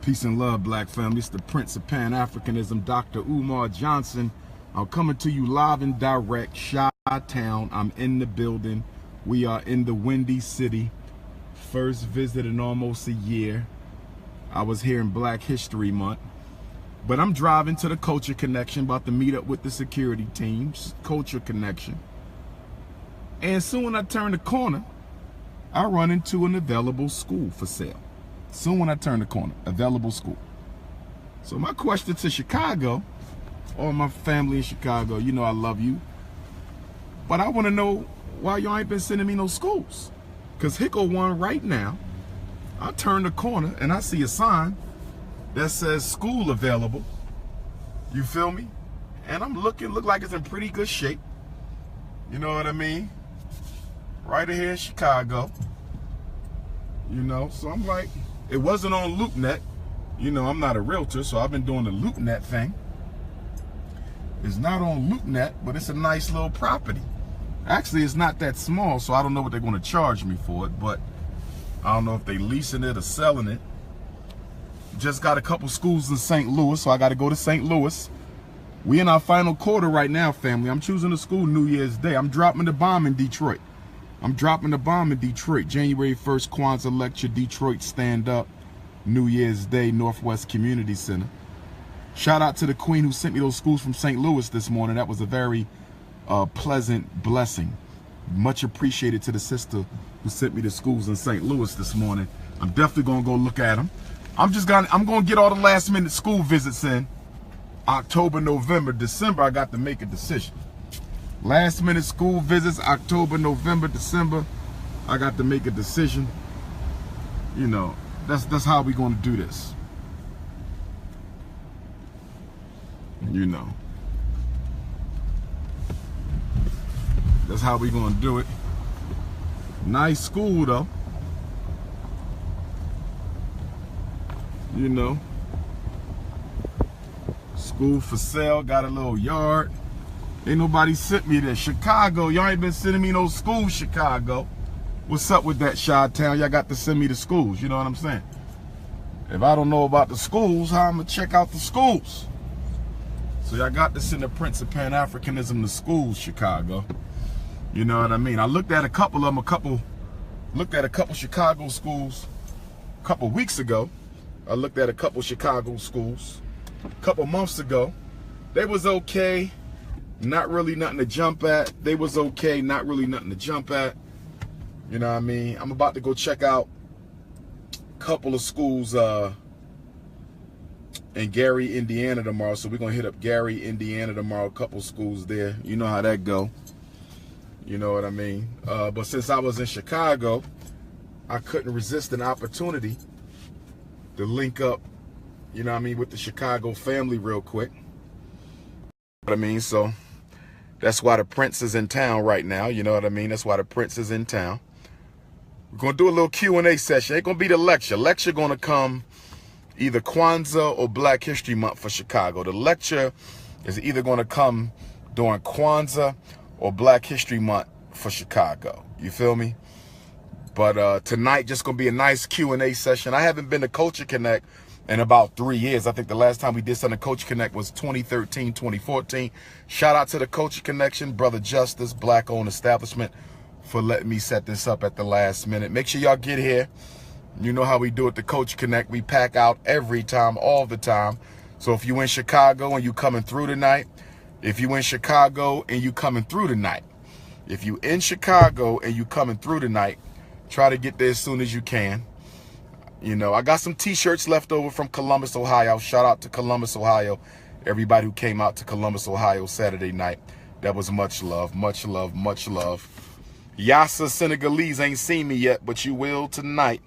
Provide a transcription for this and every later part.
Peace and love, black family. It's the Prince of Pan-Africanism, Dr. Umar Johnson. I'm coming to you live and direct, Chi-Town. I'm in the building. We are in the Windy City. First visit in almost a year. I was here in Black History Month. But I'm driving to the Culture Connection, about to meet up with the security teams, Culture Connection. And soon when I turn the corner, I run into an available school for sale. Soon when I turn the corner, available school. So my question to Chicago, or my family in Chicago, you know I love you, but I want to know why y'all ain't been sending me no schools. Because here go one right now. I turn the corner and I see a sign that says school available. You feel me? And I'm looking, look like it's in pretty good shape. You know what I mean? Right here in Chicago. You know, so I'm like, it wasn't on LoopNet. You know, I'm not a realtor, so I've been doing the LoopNet thing. It's not on LoopNet, but it's a nice little property. Actually, it's not that small, so I don't know what they're going to charge me for it, but I don't know if they're leasing it or selling it. Just got a couple schools in St. Louis, so I got to go to St. Louis. We in our final quarter right now, family. I'm choosing a school New Year's Day. I'm dropping the bomb in Detroit. January 1st, Kwanzaa lecture, Detroit stand up, New Year's Day, Northwest Community Center. Shout out to the queen who sent me those schools from St. Louis this morning. That was a very pleasant blessing. Much appreciated to the sister who sent me the schools in St. Louis this morning. I'm definitely gonna go look at them. I'm gonna get all the last minute school visits in. October, November, December, I got to make a decision. Last minute school visits, October, November, December, I got to make a decision. You know, that's how we gonna do this. You know. That's how we gonna do it. Nice school though. You know. School for sale, got a little yard. Ain't nobody sent me there. Chicago, y'all ain't been sending me no schools, Chicago. What's up with that, Chi-Town? Y'all got to send me the schools, you know what I'm saying? If I don't know about the schools, how I'm gonna check out the schools? So y'all got to send the Prince of Pan-Africanism to schools, Chicago. You know what I mean? I looked at a couple of them, looked at a couple Chicago schools a couple weeks ago. I looked at a couple Chicago schools a couple months ago. They was okay. Not really nothing to jump at. They was okay, not really nothing to jump at. You know what I mean? I'm about to go check out a couple of schools in Gary, Indiana tomorrow. So we're going to hit up Gary, Indiana tomorrow. A couple schools there. You know how that go. You know what I mean? But since I was in Chicago, I couldn't resist an opportunity to link up, you know what I mean, with the Chicago family real quick. You know what I mean? So that's why the Prince is in town right now. You know what I mean? That's why the Prince is in town. We're going to do a little Q&A session. Ain't going to be the lecture. Lecture going to come either Kwanzaa or Black History Month for Chicago. The lecture is either going to come during Kwanzaa or Black History Month for Chicago. You feel me? But tonight just going to be a nice Q&A session. I haven't been to Culture Connect in about 3 years. I think the last time we did something Culture Connect was 2013, 2014. Shout out to the Culture Connection, Brother Justice, black-owned establishment, for letting me set this up at the last minute. Make sure y'all get here. You know how we do it, the Culture Connect. We pack out every time, all the time. So if you in Chicago and you coming through tonight, if you in Chicago and you coming through tonight, if you in Chicago and you coming through tonight, try to get there as soon as you can. You know, I got some t-shirts left over from Columbus, Ohio. Shout out to Columbus, Ohio. Everybody who came out to Columbus, Ohio Saturday night. That was much love, much love, much love. Yassa Senegalese ain't seen me yet, but you will tonight.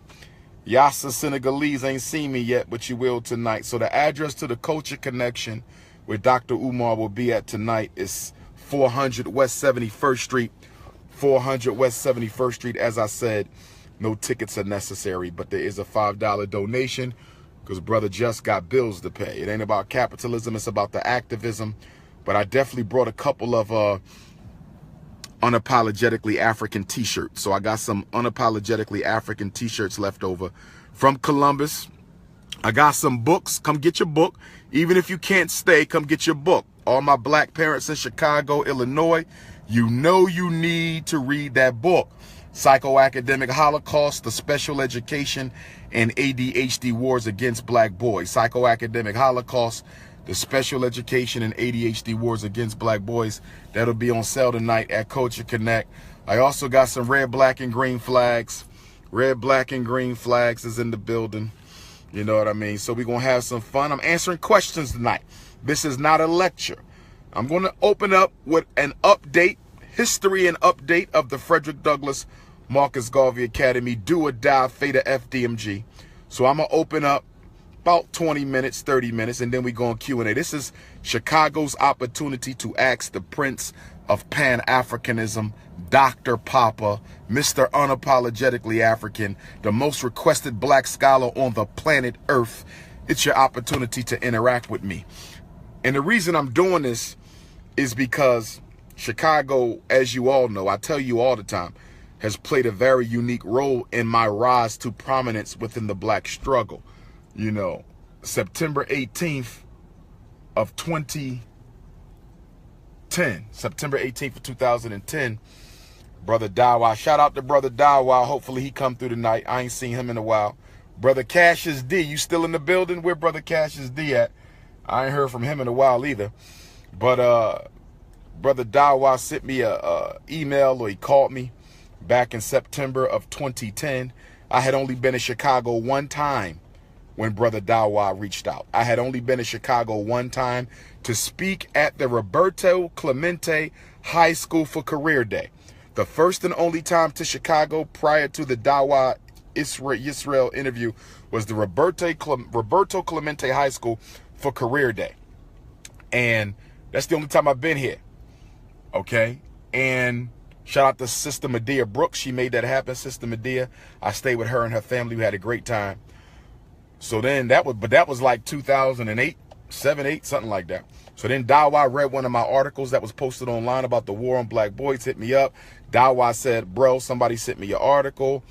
Yassa Senegalese ain't seen me yet, but you will tonight. So the address to the Culture Connection where Dr. Umar will be at tonight is 400 West 71st Street. 400 West 71st Street. As I said, no tickets are necessary, but there is a $5 donation because brother just got bills to pay. It ain't about capitalism, it's about the activism. But I definitely brought a couple of unapologetically African t-shirts. So I got some unapologetically African t-shirts left over from Columbus. I got some books. Come get your book. Even if you can't stay, come get your book. All my black parents in Chicago, Illinois, you know you need to read that book. Psychoacademic Holocaust, the Special Education and ADHD Wars Against Black Boys. Psychoacademic Holocaust, the Special Education and ADHD Wars Against Black Boys. That'll be on sale tonight at Culture Connect. I also got some red, black, and green flags. Red, black, and green flags is in the building. You know what I mean? So we're going to have some fun. I'm answering questions tonight. This is not a lecture. I'm going to open up with an update, history and update of the Frederick Douglass Marcus Garvey Academy Do or Die Theta FDMG. So I'm going to open up about 20 minutes, 30 minutes, and then we go on Q&A. This is Chicago's opportunity to ask the Prince of Pan-Africanism, Dr. Papa, Mr. Unapologetically African, the most requested black scholar on the planet Earth. It's your opportunity to interact with me. And the reason I'm doing this is because Chicago, as you all know, I tell you all the time, has played a very unique role in my rise to prominence within the black struggle. You know, September 18th of 2010, September 18th of 2010, Brother Dawa, shout out to Brother Dawa. Hopefully he come through tonight. I ain't seen him in a while. Brother Cassius D, you still in the building? Where Brother Cassius D at? I ain't heard from him in a while either. But Brother Dawa sent me a email, or he called me back in September of 2010. I had only been in Chicago one time when Brother Dawa reached out. I had only been in Chicago one time to speak at the Roberto Clemente High School for Career Day. The first and only time to Chicago prior to the Dawa Israel interview was the Roberto Clemente High School for Career Day. And that's the only time I've been here. Okay? And shout out to Sister Medea Brooks. She made that happen, Sister Medea. I stayed with her and her family. We had a great time. So then that was like 2008, 7, 8, something like that. So then Dawa read one of my articles that was posted online about the war on black boys, hit me up. Dawa said, bro, somebody sent me your article.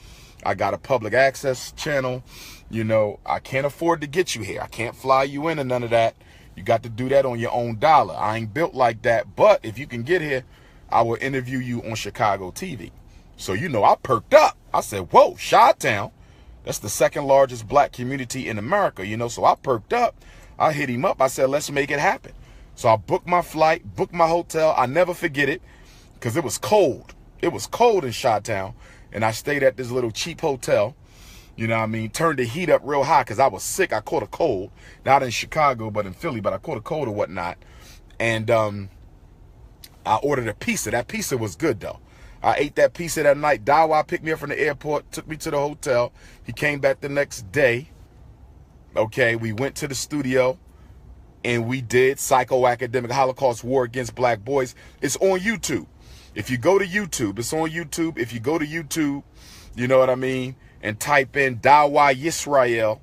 I got a public access channel. You know, I can't afford to get you here. I can't fly you in or none of that. You got to do that on your own dollar. I ain't built like that. But if you can get here, I will interview you on Chicago TV. So, you know, I perked up. I said, whoa, Chi-Town. That's the second largest black community in America, you know. So I perked up. I hit him up. I said, let's make it happen. So I booked my flight, booked my hotel. I never forget it because it was cold. It was cold in Chi-Town. And I stayed at this little cheap hotel. You know what I mean? Turned the heat up real high because I was sick. I caught a cold. Not in Chicago, but in Philly. But I caught a cold or whatnot. And I ordered a pizza. That pizza was good, though. I ate that pizza that night. Dawa picked me up from the airport, took me to the hotel. He came back the next day. Okay, we went to the studio. And we did Psychoacademic Holocaust War Against Black Boys. It's on YouTube. If you go to YouTube, it's on YouTube. If you go to YouTube, you know what I mean, and type in Dawa Yisrael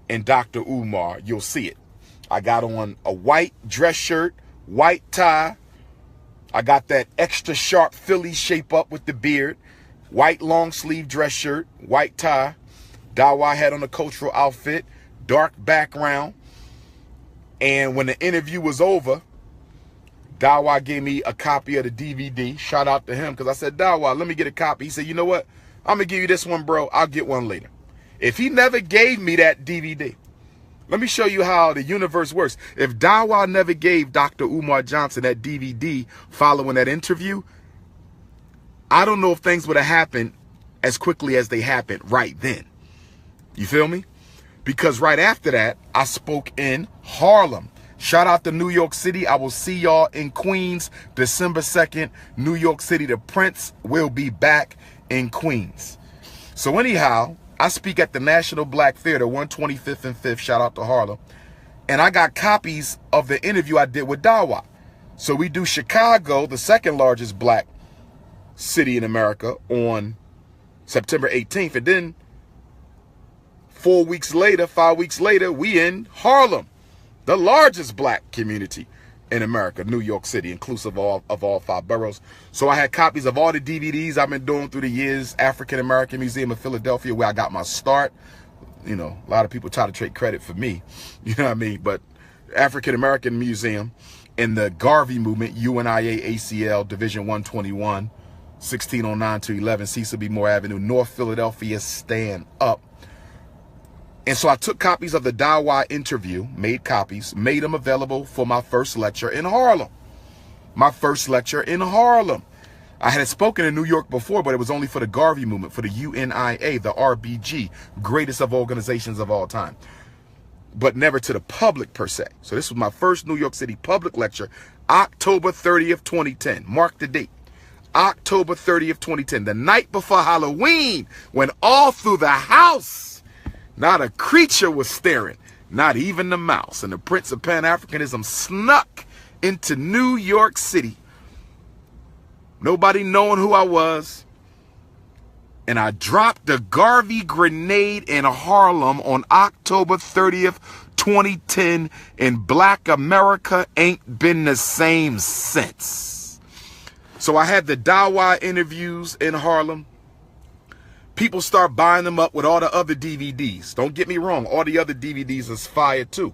and Dr. Umar, you'll see it. I got on a white dress shirt, white tie. I got that extra sharp Philly shape up with the beard, white long sleeve dress shirt, white tie. Dawa had on a cultural outfit, dark background. And when the interview was over, Dawa gave me a copy of the DVD. Shout out to him because I said, Dawa, let me get a copy. He said, you know what? I'm going to give you this one, bro. I'll get one later. If he never gave me that DVD, let me show you how the universe works. If Dawa never gave Dr. Umar Johnson that DVD following that interview, I don't know if things would have happened as quickly as they happened right then. You feel me? Because right after that, I spoke in Harlem. Shout out to New York City. I will see y'all in Queens, December 2nd, New York City. The Prince will be back in Queens. So anyhow, I speak at the National Black Theater, 125th and 5th. Shout out to Harlem. And I got copies of the interview I did with Dawa. So we do Chicago, the second largest black city in America, on September 18th. And then 5 weeks later, we in Harlem, the largest black community in America, New York City, inclusive of all 5 boroughs. So I had copies of all the DVDs I've been doing through the years. African American Museum of Philadelphia, where I got my start. you know, a lot of people try to take credit for me, you know what I mean? But African American Museum and the Garvey movement, UNIA ACL, Division 121, 1609 to 11, Cecil B. Moore Avenue, North Philadelphia, stand up. And so I took copies of the Dawa interview, made copies, made them available for my first lecture in Harlem. My first lecture in Harlem. I had spoken in New York before, but it was only for the Garvey movement, for the UNIA, the RBG, greatest of organizations of all time, but never to the public per se. So this was my first New York City public lecture, October 30th, 2010. Mark the date. October 30th, 2010, the night before Halloween, when all through the house, not a creature was staring, not even the mouse. And the Prince of Pan-Africanism snuck into New York City. Nobody knowing who I was. And I dropped the Garvey grenade in Harlem on October 30th, 2010. And Black America ain't been the same since. So I had the Dawa interviews in Harlem. People start buying them up with all the other DVDs. Don't get me wrong. All the other DVDs is fire too.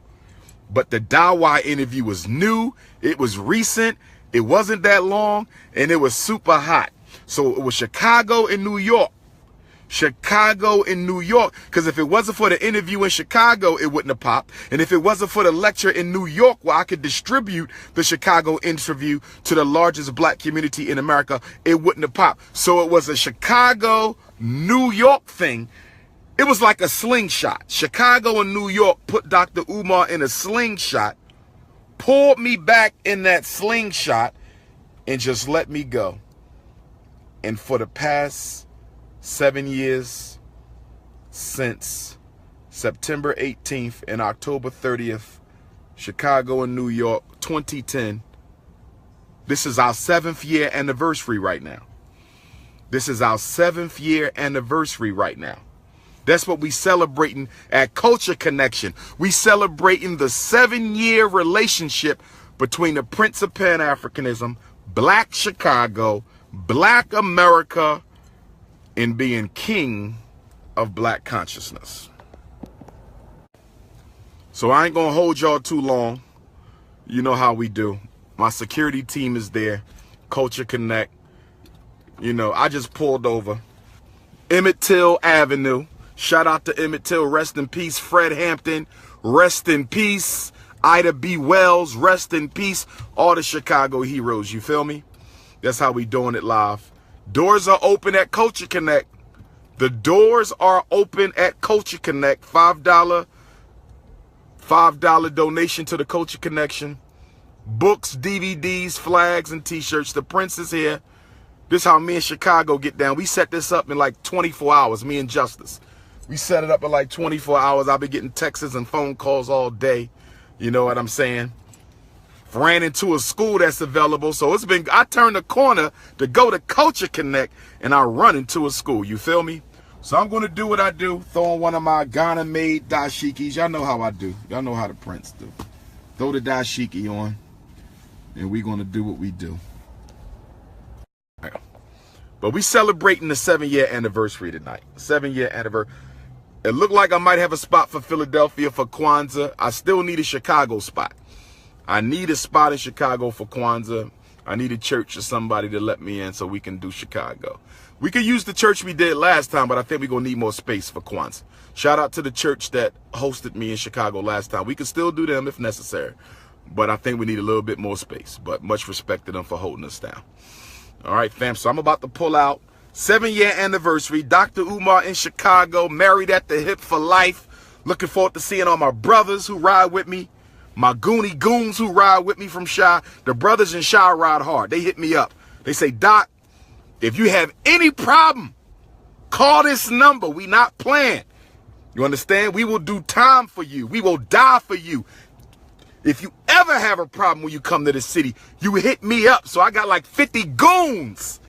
But the Dawa interview was new. It was recent. It wasn't that long. And it was super hot. So it was Chicago and New York. Chicago and New York. Because if it wasn't for the interview in Chicago, it wouldn't have popped. And if it wasn't for the lecture in New York, where I could distribute the Chicago interview to the largest black community in America, it wouldn't have popped. So it was a Chicago, New York thing. It was like a slingshot. Chicago and New York put Dr. Umar in a slingshot, pulled me back in that slingshot, and just let me go. And for the past 7 years, since September 18th and October 30th, Chicago and New York, 2010, this is our 7th year anniversary right now. This is our 7th year anniversary right now. That's what we celebrating at Culture Connection. We celebrating the 7-year relationship between the Prince of Pan-Africanism, Black Chicago, Black America, and being king of black consciousness. So I ain't gonna hold y'all too long. You know how we do. My security team is there. Culture Connect. You know, I just pulled over. Emmett Till Avenue. Shout out to Emmett Till. Rest in peace. Fred Hampton. Rest in peace. Ida B. Wells. Rest in peace. All the Chicago heroes. You feel me? That's how we doing it live. Doors are open at Culture Connect. The doors are open at Culture Connect. $5 donation to the Culture Connection. Books, DVDs, flags, and t-shirts. The Prince is here. This is how me and Chicago get down. We set this up in like 24 hours, me and Justice. We set it up in like 24 hours. I've been getting texts and phone calls all day. You know what I'm saying? Ran into a school that's available. So it's been, I turned the corner to go to Culture Connect and I run into a school. You feel me? So I'm going to do what I do. Throw on one of my Ghana-made dashikis. Y'all know how I do. Y'all know how the Prince do. Throw the dashiki on and we're going to do what we do. But we celebrating the 7-year anniversary tonight. 7-year anniversary. It looked like I might have a spot for Philadelphia for Kwanzaa. I still need a Chicago spot. I need a spot in Chicago for Kwanzaa. I need a church or somebody to let me in so we can do Chicago. We could use the church we did last time, but I think we're going to need more space for Kwanzaa. Shout out to the church that hosted me in Chicago last time. We can still do them if necessary, but I think we need a little bit more space. But much respect to them for holding us down. All right, fam, so I'm about to pull out. 7-year anniversary, Dr. Umar in Chicago, married at the hip for life. Looking forward to seeing all my brothers who ride with me, my Goonie goons who ride with me from Chi. The brothers in Chi ride hard. They hit me up. They say, Doc, if you have any problem, call this number. We not playing. You understand? We will do time for you. We will die for you. If you ever have a problem when you come to the city, you hit me up. So I got like 50 goons